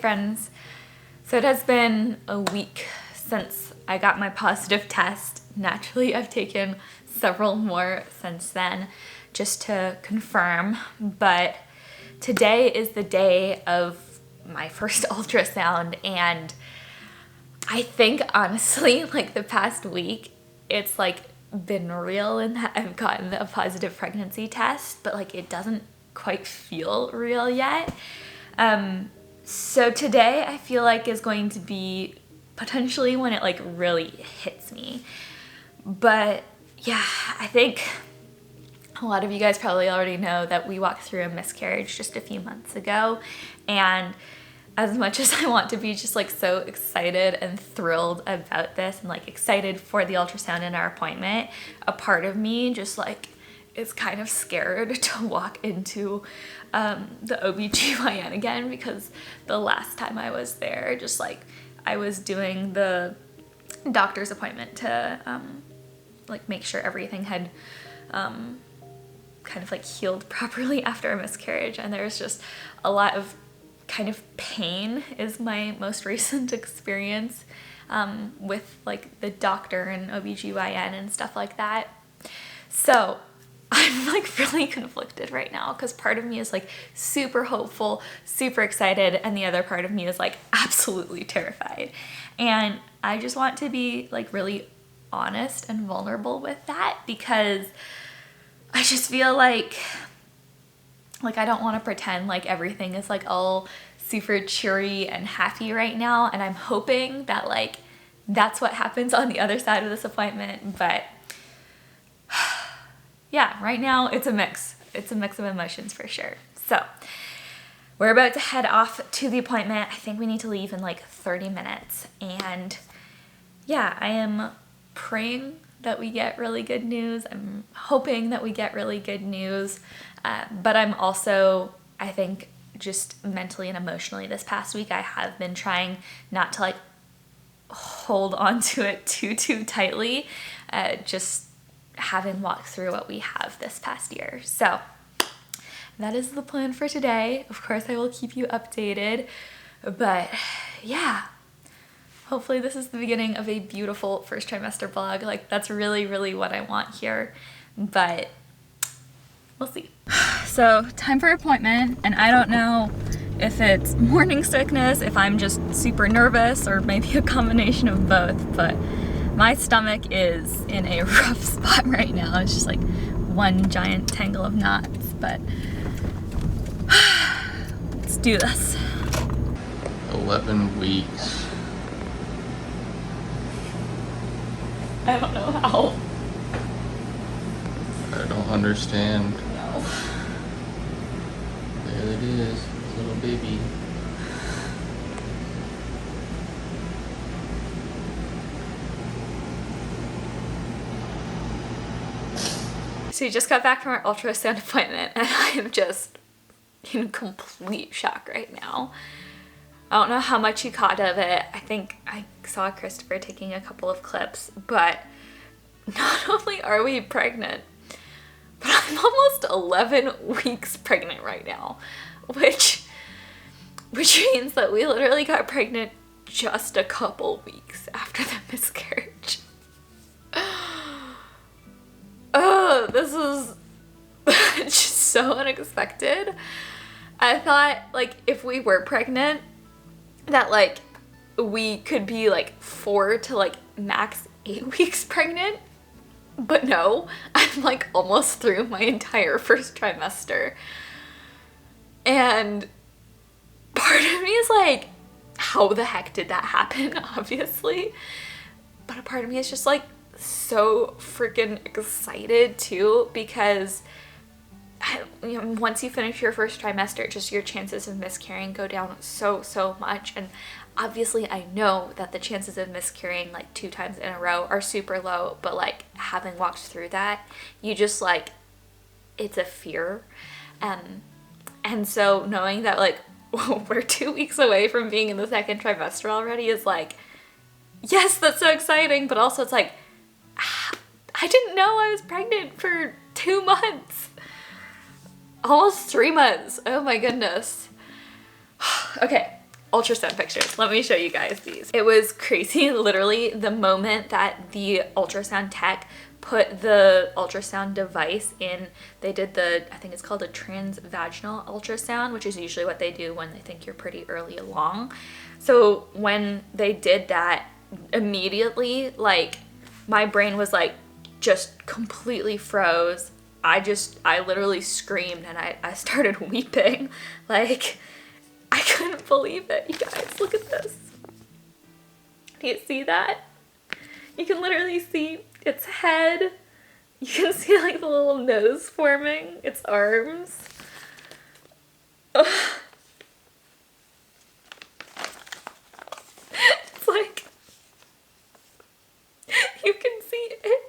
friends. So it has been a week since I got my positive test. Naturally, I've taken several more since then just to confirm, but today is the day of my first ultrasound, and I think honestly, like the past week, it's like been real in that I've gotten a positive pregnancy test, but like it doesn't quite feel real yet. So today I feel like is going to be potentially when it like really hits me. But yeah, I think a lot of you guys probably already know that we walked through a miscarriage just a few months ago, and as much as I want to be just like so excited and thrilled about this and like excited for the ultrasound and our appointment, a part of me just like is kind of scared to walk into the OBGYN again, because the last time I was there, just like I was doing the doctor's appointment to like make sure everything had kind of like healed properly after a miscarriage, and there's just a lot of kind of pain is my most recent experience with like the doctor and OBGYN and stuff like that. So I'm like really conflicted right now, because part of me is like super hopeful, super excited, and the other part of me is like absolutely terrified. And I just want to be like really honest and vulnerable with that, because I just feel like I don't want to pretend like everything is like all super cheery and happy right now, and I'm hoping that like that's what happens on the other side of this appointment. But yeah, right now it's a mix. It's a mix of emotions for sure. So we're about to head off to the appointment. I think we need to leave in like 30 minutes. And yeah, I am praying that we get really good news. I'm hoping that we get really good news. But I'm also, I think, just mentally and emotionally this past week, I have been trying not to like hold on to it too tightly, just having walked through what we have this past year. So that is the plan for today. Of course, I will keep you updated, but yeah, hopefully this is the beginning of a beautiful first trimester vlog. Like that's really what I want here, but we'll see. So time for appointment, and I don't know if it's morning sickness, if I'm just super nervous, or maybe a combination of both, but my stomach is in a rough spot right now. It's just like one giant tangle of knots, but let's do this. 11 weeks. I don't know how. I don't understand. No. There it is, little baby. So we just got back from our ultrasound appointment, and I am just in complete shock right now. I don't know how much you caught of it. I think I saw Christopher taking a couple of clips, but not only are we pregnant, but I'm almost 11 weeks pregnant right now, which means that we literally got pregnant just a couple weeks after the miscarriage. Oh, this is just so unexpected. I thought like if we were pregnant that like we could be like 4 to like max 8 weeks pregnant, but no, I'm like almost through my entire first trimester. And part of me is like, how the heck did that happen, obviously? But a part of me is just like so freaking excited too, because once you finish your first trimester, just your chances of miscarrying go down so much. And obviously I know that the chances of miscarrying like 2 times in a row are super low, but like having walked through that, you just like, it's a fear. And so knowing that like we're 2 weeks away from being in the second trimester already is like, yes, that's so exciting, but also it's like, I didn't know I was pregnant for 2 months. Almost 3 months. Oh my goodness. Okay, ultrasound pictures. Let me show you guys these. It was crazy. Literally the moment that the ultrasound tech put the ultrasound device in, they did the, I think it's called a transvaginal ultrasound, which is usually what they do when they think you're pretty early along. So when they did that, immediately, like, my brain was like just completely froze. I literally screamed and I started weeping. Like, I couldn't believe it. You guys, look at this. Do you see that? You can literally see its head. You can see like the little nose forming, its arms. Ugh. It's like, you can see it.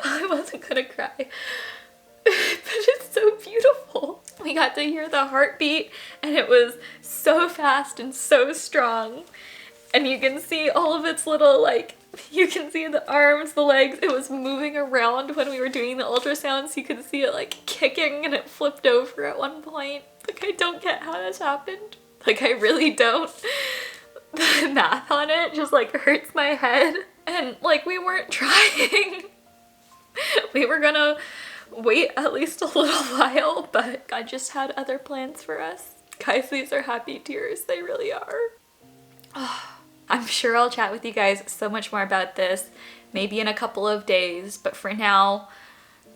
I wasn't gonna cry, but it's so beautiful. We got to hear the heartbeat and it was so fast and so strong. And you can see all of its little, like, you can see the arms, the legs. It was moving around when we were doing the ultrasound, so you could see it like kicking and it flipped over at one point. Like, I don't get how this happened. Like, I really don't. The math on it just like hurts my head. And like, we weren't trying. We were gonna wait at least a little while, but God just had other plans for us. Guys, these are happy tears. They really are. Oh, I'm sure I'll chat with you guys so much more about this, maybe in a couple of days, but for now,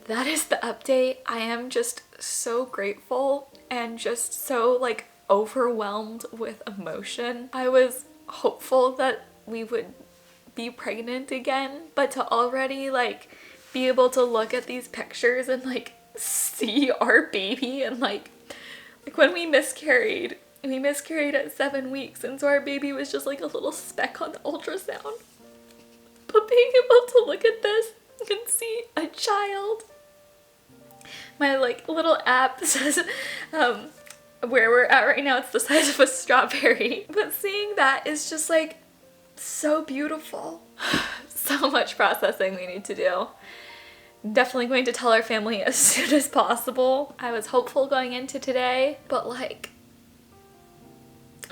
that is the update. I am just so grateful and just so like overwhelmed with emotion. I was hopeful that we would be pregnant again, but to already like be able to look at these pictures and like see our baby, and like when we miscarried at 7 weeks, and so our baby was just like a little speck on the ultrasound. But being able to look at this and see a child, my like little app says where we're at right now, it's the size of a strawberry, but seeing that is just like so beautiful. So much processing we need to do. Definitely going to tell our family as soon as possible. I was hopeful going into today, but like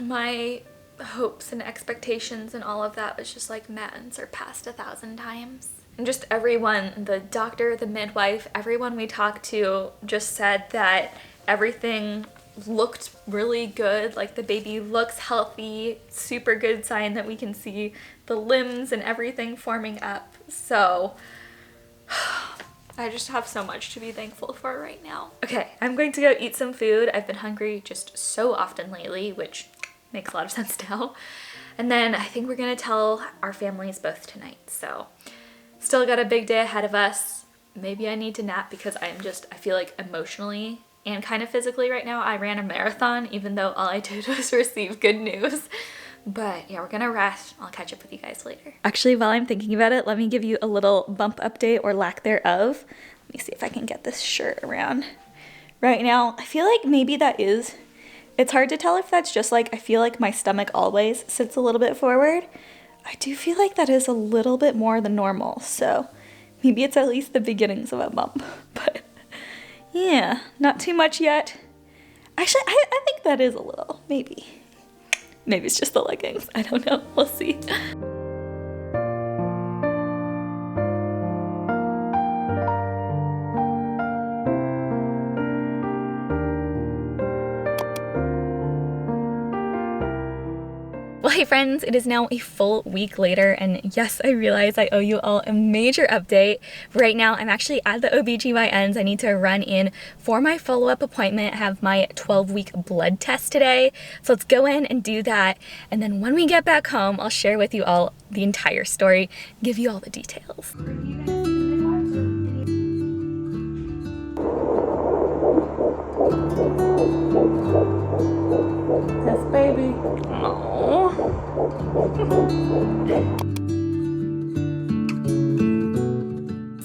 my hopes and expectations and all of that was just like met and surpassed 1,000 times. And just everyone, the doctor, the midwife, everyone we talked to just said that everything looked really good. Like, the baby looks healthy, super good sign that we can see the limbs and everything forming up. So I just have so much to be thankful for right now. Okay, I'm going to go eat some food. I've been hungry just so often lately, which makes a lot of sense now. And then I think we're gonna tell our families both tonight. So still got a big day ahead of us. Maybe I need to nap because I feel like emotionally and kind of physically right now, I ran a marathon, even though all I did was receive good news. But yeah, we're gonna rest. I'll catch up with you guys later. Actually, while I'm thinking about it, let me give you a little bump update, or lack thereof. Let me see if I can get this shirt around. Right now, I feel like maybe it's hard to tell if that's just like, I feel like my stomach always sits a little bit forward. I do feel like that is a little bit more than normal, so maybe it's at least the beginnings of a bump. But yeah, not too much yet. Actually, I think that is a little, maybe. Maybe it's just the leggings. I don't know. We'll see. Well, hey friends, it is now a full week later, and yes, I realize I owe you all a major update. Right now, I'm actually at the OBGYN's. I need to run in for my follow-up appointment, have my 12-week blood test today. So let's go in and do that, and then when we get back home, I'll share with you all the entire story, give you all the details. Yes, baby. Aww.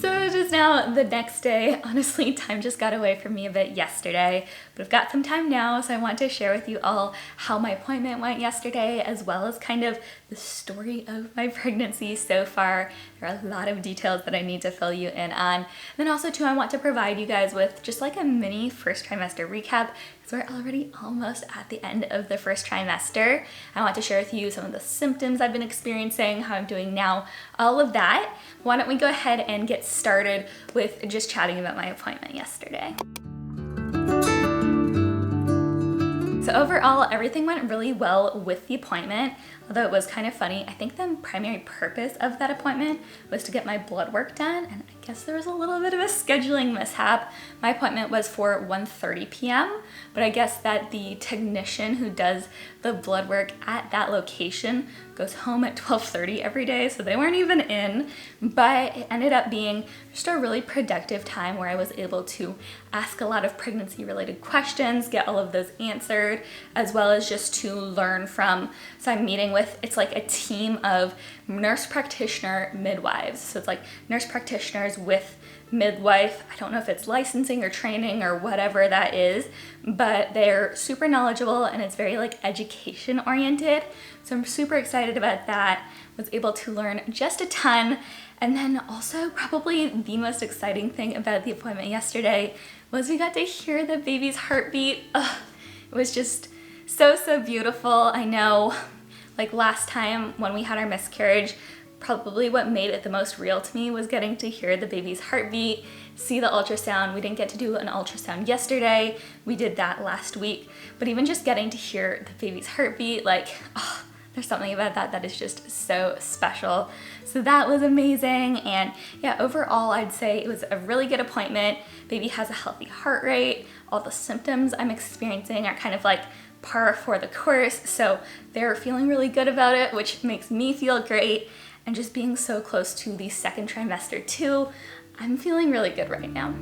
So it is now the next day. Honestly, time just got away from me a bit yesterday, but I've got some time now, so I want to share with you all how my appointment went yesterday, as well as kind of the story of my pregnancy so far. There are a lot of details that I need to fill you in on. And then also too, I want to provide you guys with just like a mini first trimester recap, So we're already almost at the end of the first trimester. I want to share with you some of the symptoms I've been experiencing, how I'm doing now, all of that. Why don't we go ahead and get started with just chatting about my appointment yesterday. So overall, everything went really well with the appointment, although it was kind of funny. I think the primary purpose of that appointment was to get my blood work done, and I guess there was a little bit of a scheduling mishap. My appointment was for 1:30 p.m., but I guess that the technician who does the blood work at that location goes home at 12:30 every day, so they weren't even in, but it ended up being just a really productive time where I was able to ask a lot of pregnancy related questions, get all of those answered, as well as just to learn from, so I'm meeting with, it's like a team of nurse practitioner midwives. So it's like nurse practitioners with midwife. I don't know if it's licensing or training or whatever that is, but they're super knowledgeable and it's very like education oriented. So I'm super excited about that. Was able to learn just a ton. And then also probably the most exciting thing about the appointment yesterday was we got to hear the baby's heartbeat. Ugh, it was just so beautiful. I know, like last time when we had our miscarriage, probably what made it the most real to me was getting to hear the baby's heartbeat, see the ultrasound. We didn't get to do an ultrasound yesterday. We did that last week, but even just getting to hear the baby's heartbeat, like, oh, there's something about that that is just so special. So that was amazing. And yeah, overall, I'd say it was a really good appointment. Baby has a healthy heart rate. All the symptoms I'm experiencing are kind of like par for the course. So they're feeling really good about it, which makes me feel great. And just being so close to the second trimester too, I'm feeling really good right now.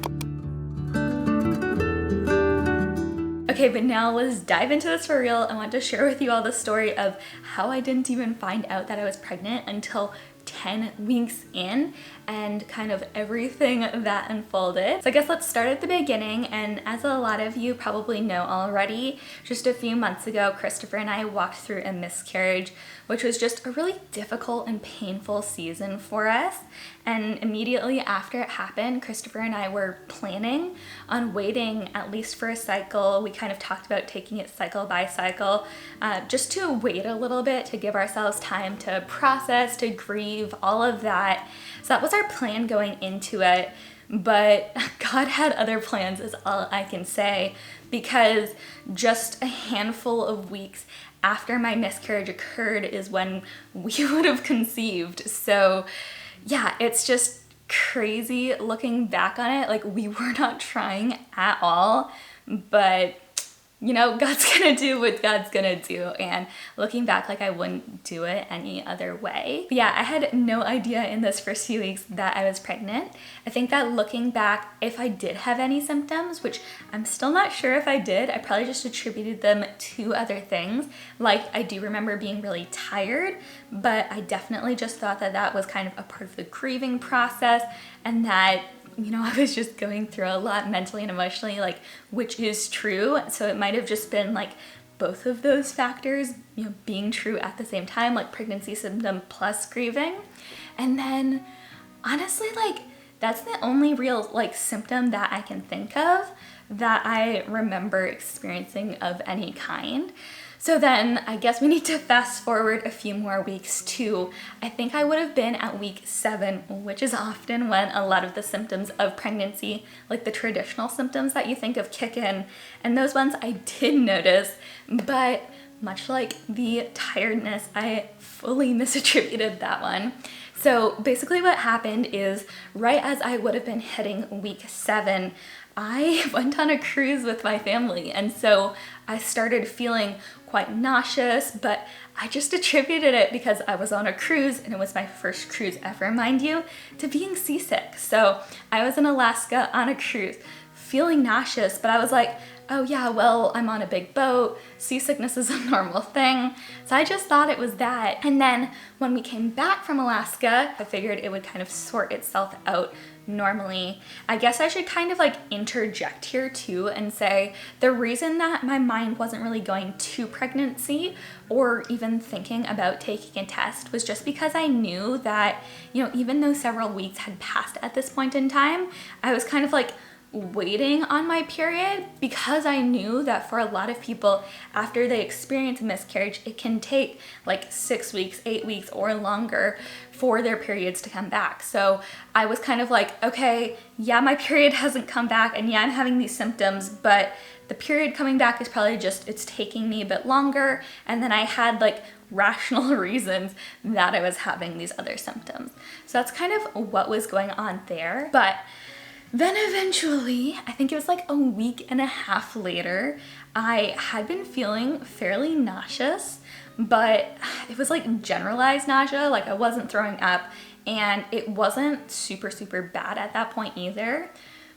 Okay, but now let's dive into this for real. I want to share with you all the story of how I didn't even find out that I was pregnant until 10 weeks in, and kind of everything that unfolded. So I guess let's start at the beginning, and as a lot of you probably know already, just a few months ago, Christopher and I walked through a miscarriage, which was just a really difficult and painful season for us. And immediately after it happened, Christopher and I were planning on waiting at least for a cycle. We kind of talked about taking it cycle by cycle, just to wait a little bit, to give ourselves time to process, to grieve, all of that. So that was our plan going into it, but God had other plans is all I can say, because just a handful of weeks after my miscarriage occurred is when we would have conceived. So yeah, it's just crazy looking back on it. Like, we were not trying at all, but you know, God's gonna do what God's gonna do, and looking back, like, I wouldn't do it any other way. But yeah, I had no idea in those first few weeks that I was pregnant. I think that looking back, if I did have any symptoms, which I'm still not sure if I did, I probably just attributed them to other things. Like, I do remember being really tired, but I definitely just thought that that was kind of a part of the grieving process, and that, you know, I was just going through a lot mentally and emotionally, like, which is true. So it might have just been like both of those factors, you know, being true at the same time, like pregnancy symptom plus grieving. And then honestly, like, that's the only real like symptom that I can think of that I remember experiencing of any kind. So then I guess we need to fast forward a few more weeks too. I think I would have been at week 7, which is often when a lot of the symptoms of pregnancy, like the traditional symptoms that you think of, kick in. And those ones I did notice, but much like the tiredness, I fully misattributed that one. So basically what happened is, right as I would have been hitting week 7, I went on a cruise with my family, and so I started feeling quite nauseous, but I just attributed it, because I was on a cruise and it was my first cruise ever, mind you, to being seasick. So I was in Alaska on a cruise feeling nauseous, but I was like, oh yeah, well, I'm on a big boat, seasickness is a normal thing. So I just thought it was that. And then when we came back from Alaska, I figured it would kind of sort itself out normally. I guess I should kind of like interject here too and say the reason that my mind wasn't really going to pregnancy or even thinking about taking a test was just because I knew that, you know, even though several weeks had passed at this point in time, I was kind of like waiting on my period because I knew that for a lot of people, after they experience a miscarriage, it can take like 6 weeks, 8 weeks, or longer for their periods to come back. So I was kind of like, okay, yeah, my period hasn't come back, and yeah, I'm having these symptoms, but the period coming back is probably just, it's taking me a bit longer. And then I had like rational reasons that I was having these other symptoms. So that's kind of what was going on there. But then eventually, I think it was like a week and a half later, I had been feeling fairly nauseous, but it was like generalized nausea, like I wasn't throwing up, and it wasn't super, super bad at that point either.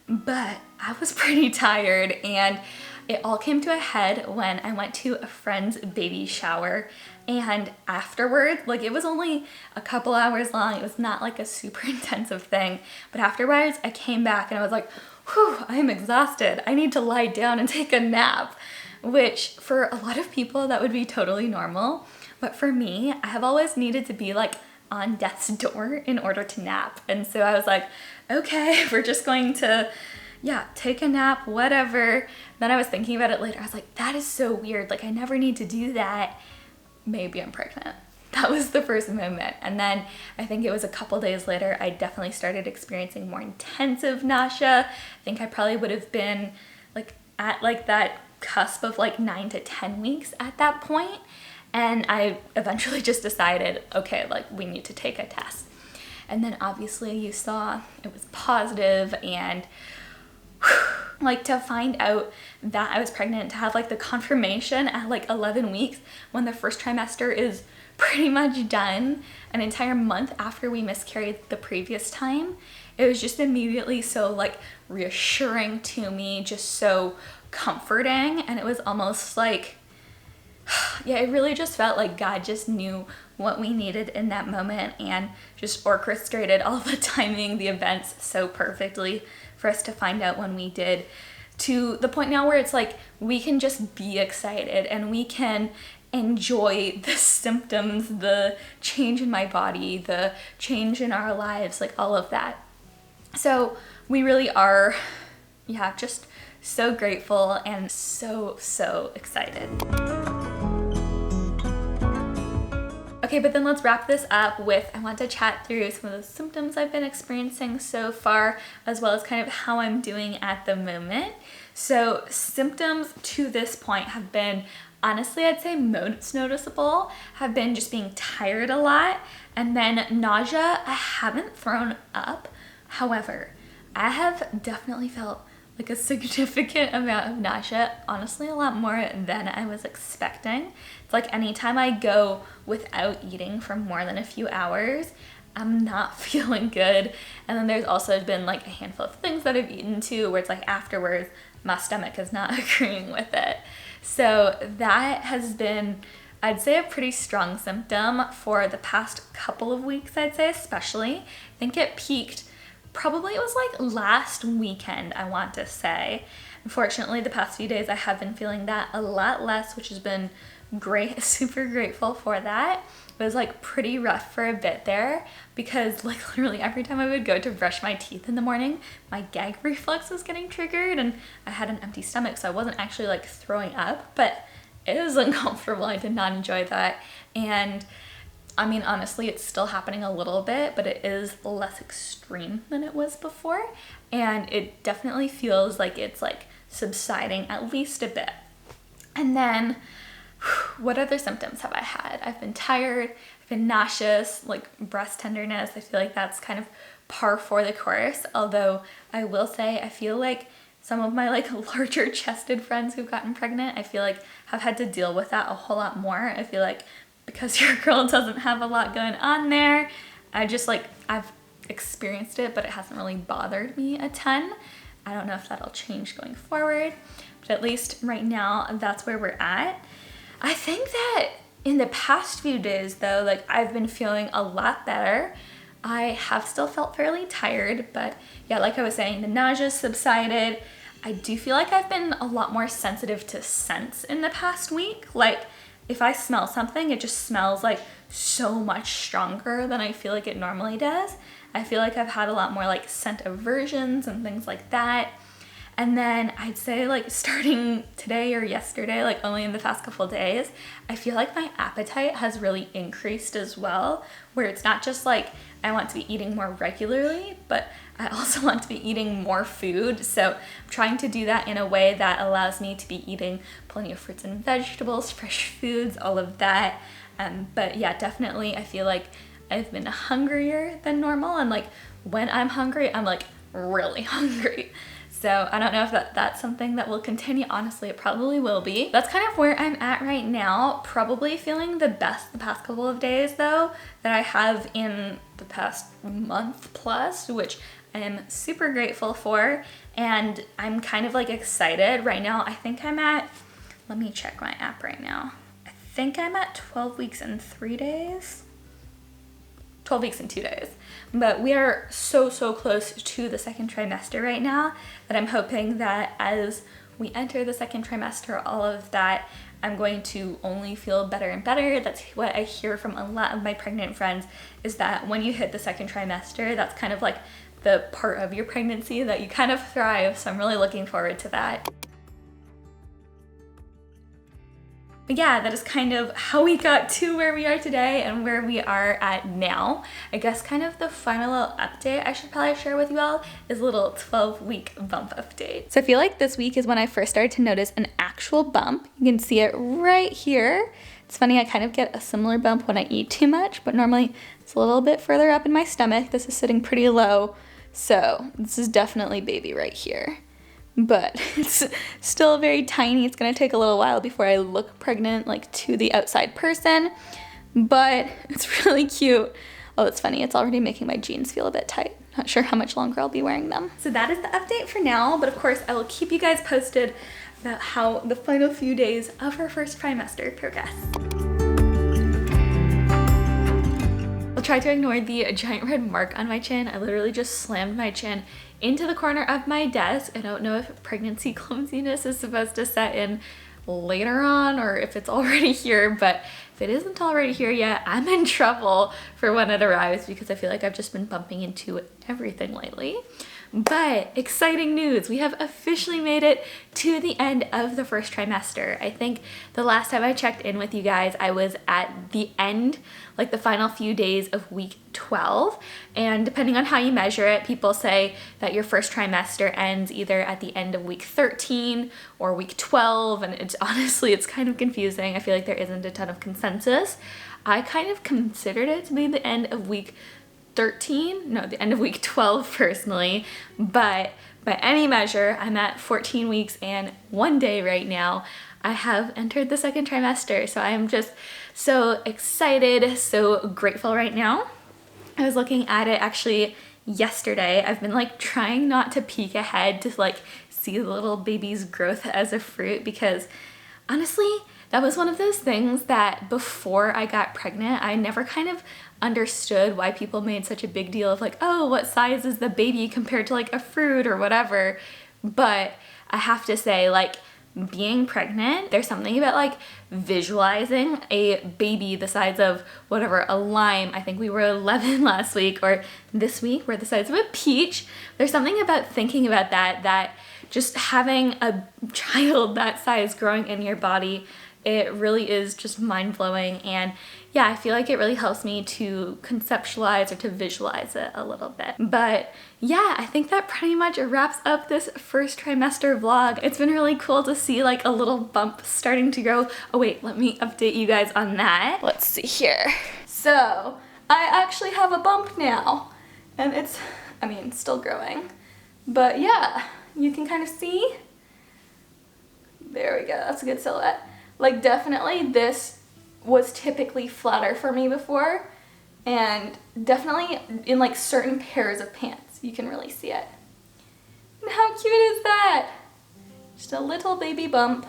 But I was pretty tired, and it all came to a head when I went to a friend's baby shower. And afterward, like it was only a couple hours long, it was not like a super intensive thing, but afterwards I came back and I was like, whew, I'm exhausted. I need to lie down and take a nap, which for a lot of people that would be totally normal. But for me, I have always needed to be like on death's door in order to nap. And so I was like, okay, we're just going to, yeah, take a nap, whatever. Then I was thinking about it later. I was like, that is so weird. Like I never need to do that. Maybe I'm pregnant. That was the first moment. And then I think it was a couple days later, I definitely started experiencing more intensive nausea. I think I probably would have been like at like that cusp of like 9 to 10 weeks at that point. And I eventually just decided, okay, like we need to take a test. And then obviously you saw it was positive, and like to find out that I was pregnant, to have like the confirmation at like 11 weeks when the first trimester is pretty much done, an entire month after we miscarried the previous time, it was just immediately so like reassuring to me, just so comforting. And it was almost like, yeah, it really just felt like God just knew what we needed in that moment and just orchestrated all the timing, the events so perfectly for us to find out when we did, to the point now where it's like we can just be excited and we can enjoy the symptoms, the change in my body, the change in our lives, like all of that. So we really are, yeah, just so grateful and so, so excited. Okay, but then let's wrap this up with, I want to chat through some of the symptoms I've been experiencing so far, as well as kind of how I'm doing at the moment. So symptoms to this point have been, honestly, I'd say most noticeable have been just being tired a lot, and then nausea. I haven't thrown up. However, I have definitely felt like a significant amount of nausea, honestly a lot more than I was expecting. It's like anytime I go without eating for more than a few hours, I'm not feeling good. And then there's also been like a handful of things that I've eaten too, where it's like afterwards, my stomach is not agreeing with it. So that has been, I'd say, a pretty strong symptom for the past couple of weeks, I'd say especially. I think it peaked, probably it was like last weekend, I want to say. Unfortunately, the past few days I have been feeling that a lot less, which has been great, super grateful for that. It was like pretty rough for a bit there because like literally every time I would go to brush my teeth in the morning, my gag reflex was getting triggered and I had an empty stomach, so I wasn't actually like throwing up, but it was uncomfortable. I did not enjoy that. And I mean, honestly, it's still happening a little bit, but it is less extreme than it was before. And it definitely feels like it's like subsiding at least a bit. And then what other symptoms have I had? I've been tired, I've been nauseous, like breast tenderness. I feel like that's kind of par for the course. Although I will say, I feel like some of my like larger chested friends who've gotten pregnant, I feel like have had to deal with that a whole lot more. I feel like because your girl doesn't have a lot going on there, I've experienced it, but it hasn't really bothered me a ton. I don't know if that'll change going forward, but at least right now, that's where we're at. I think that in the past few days though, like I've been feeling a lot better. I have still felt fairly tired, but yeah, like I was saying, the nausea subsided. I do feel like I've been a lot more sensitive to scents in the past week. Like if I smell something, it just smells like so much stronger than I feel like it normally does. I feel like I've had a lot more like scent aversions and things like that. And then I'd say like starting today or yesterday, like only in the past couple days, I feel like my appetite has really increased as well, where it's not just like I want to be eating more regularly, but I also want to be eating more food. So I'm trying to do that in a way that allows me to be eating plenty of fruits and vegetables, fresh foods, all of that. But yeah, definitely I feel like I've been hungrier than normal, and like when I'm hungry, I'm like really hungry. So I don't know if that's something that will continue. Honestly, it probably will be. That's kind of where I'm at right now. Probably feeling the best the past couple of days though that I have in the past month plus, which I am super grateful for. And I'm kind of like excited right now. I think I'm at, let me check my app right now. I think I'm at 12 weeks and 3 days. 12 weeks and 2 days. But we are so close to the second trimester right now that I'm hoping that as we enter the second trimester, all of that, I'm going to only feel better and better. That's what I hear from a lot of my pregnant friends, is that when you hit the second trimester, that's kind of like the part of your pregnancy that you kind of thrive. So I'm really looking forward to that. But yeah, that is kind of how we got to where we are today and where we are at now. I guess kind of the final little update I should probably share with you all is a little 12-week bump update. So I feel like this week is when I first started to notice an actual bump. You can see it right here. It's funny, I kind of get a similar bump when I eat too much, but normally it's a little bit further up in my stomach. This is sitting pretty low. So this is definitely baby right here. But it's still very tiny. It's gonna take a little while before I look pregnant like to the outside person, but it's really cute. Oh, it's funny, it's already making my jeans feel a bit tight. Not sure how much longer I'll be wearing them. So that is the update for now, but of course I will keep you guys posted about how the final few days of our first trimester progress. I'll try to ignore the giant red mark on my chin. I literally just slammed my chin into the corner of my desk. I don't know if pregnancy clumsiness is supposed to set in later on or if it's already here, but if it isn't already here yet, I'm in trouble for when it arrives because I feel like I've just been bumping into everything lately. But exciting news, we have officially made it to the end of the first trimester. I think the last time I checked in with you guys, I was at the end, like the final few days of week 12. And depending on how you measure it, people say that your first trimester ends either at the end of week 13 or week 12. And it's honestly, it's kind of confusing. I feel like there isn't a ton of consensus. I kind of considered it to be the end of week 13, no, the end of week 12 personally, but by any measure, I'm at 14 weeks and 1 day right now. I have entered the second trimester, so I'm just so excited, so grateful right now. I was looking at it actually yesterday. I've been like trying not to peek ahead to like see the little baby's growth as a fruit because honestly, that was one of those things that before I got pregnant, I never kind of understood why people made such a big deal of like, oh, what size is the baby compared to like a fruit or whatever. But I have to say, like, being pregnant, there's something about like visualizing a baby the size of whatever, a lime. I think we were 11 last week, or this week we're the size of a peach. There's something about thinking about that just having a child that size growing in your body, it really is just mind-blowing. And yeah, I feel like it really helps me to conceptualize or to visualize it a little bit. But yeah, I think that pretty much wraps up this first trimester vlog. It's been really cool to see like a little bump starting to grow. Oh wait, let me update you guys on that. Let's see here. So I actually have a bump now, and it's, I mean, still growing. But yeah, you can kind of see. There we go, that's a good silhouette. Like definitely this was typically flatter for me before, and definitely in like certain pairs of pants you can really see it. And how cute is that? Just a little baby bump.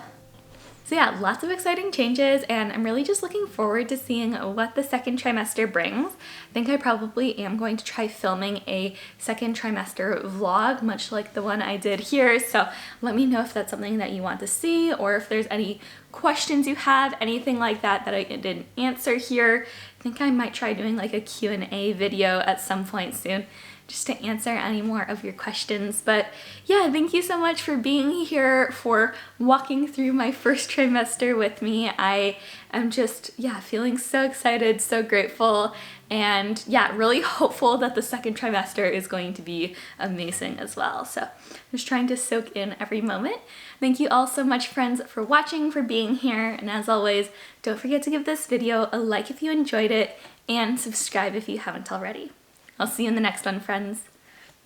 So yeah, lots of exciting changes, and I'm really just looking forward to seeing what the second trimester brings. I think I probably am going to try filming a second trimester vlog, much like the one I did here. So let me know if that's something that you want to see, or if there's any questions you have, anything like that I didn't answer here. I think I might try doing like a Q&A video at some point soon. just to answer any more of your questions. But yeah, thank you so much for being here, for walking through my first trimester with me. I am just, feeling so excited, so grateful, and really hopeful that the second trimester is going to be amazing as well. So just trying to soak in every moment. Thank you all so much, friends, for watching, for being here, and as always, don't forget to give this video a like if you enjoyed it, and subscribe if you haven't already. I'll see you in the next one, friends.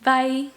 Bye!